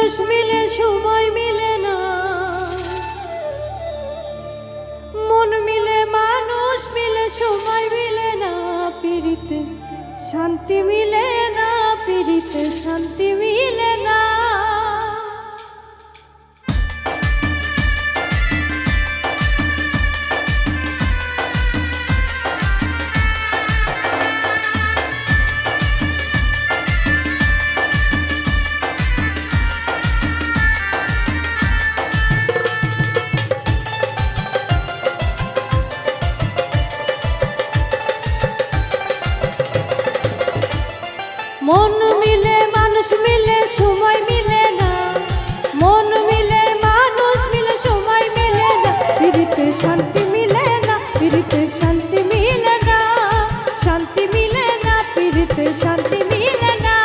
মানুষ মিলে সময় মিলে না, মন মিলে মানুষ মিলে সময় মিলে না, পিরিতে শান্তি মিলে না, পিরিতে শান্তি মিলে না। মন মিলে মানুষ মিলে সময় মিলে না, মন মিলে মানুষ মিলে সময় মিলে না, পিরিতে শান্তি মিলে না, পিরিতে শান্তি মিলে না, শান্তি মিলে না, পিরিতে শান্তি মিলে না।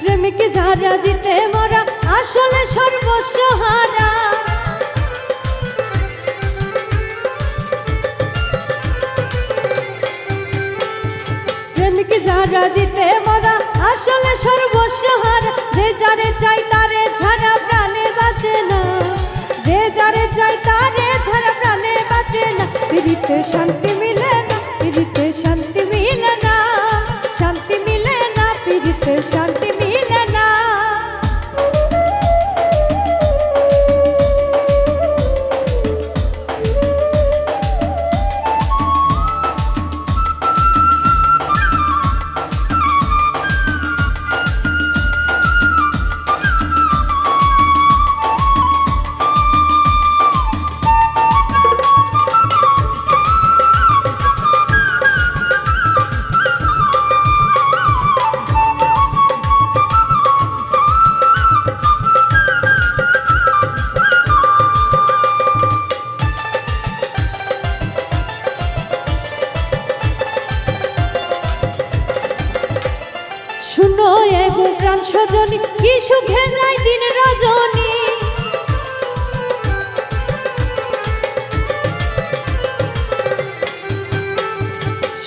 প্রেমিক যারা জিতে মরা আসলে সর্বস্ব হারা, প্রেমিক যারা জিতে মরা আসলে সর্বস্ব হারা, যে যারে চাই তারে ছাড়া প্রাণে বাঁচে না, যে যারে চাই তারে ছাড়া প্রাণে বাঁচে না, পিরিতে শান্তি মিলে না, পিরিতে শান্তি মিলে না, শান্তি মিলে না, পিরিতে শান্তি মিলে না। শুনো এগো প্রাণ সজনী, কি সুখে যায় দিন রজনী,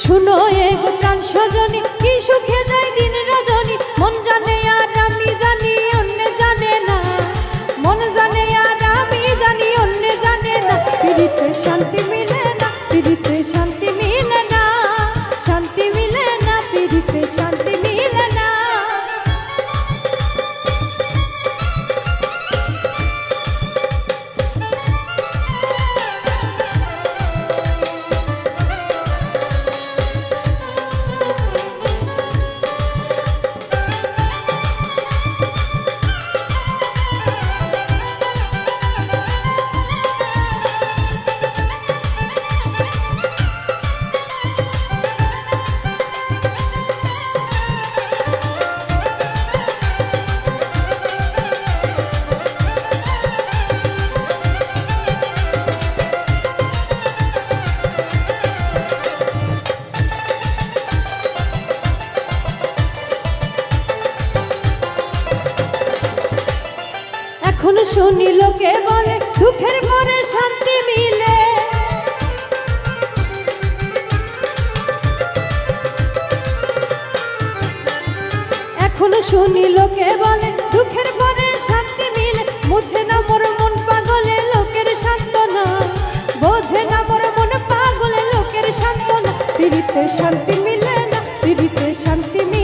শুনো এগো প্রাণ সজনী, কি সুখে যায় দিন রজনী, মন জানে আর আমি জানি অন্য জানে না, মন জানে আর আমি জানি অন্য জানে না, পিরিতে শান্তি মিলে না, পিরিতে শান্তি মিলে না, শান্তি মিলে না, পিরিতে শান্তি মিলে না। এখন শুনি লোকে বলে দুঃখের পরে শান্তি মিলে, এখন শুনি লোকে বলে দুঃখের পরে শান্তি মিলে, বুঝে না মোর মন পাগলে লোকের সান্ত্বনা, বোঝে না মোর মন পাগলে লোকের সান্ত্বনা, পিরিতে শান্তি মিলে না, পিরিতে শান্তি মিলে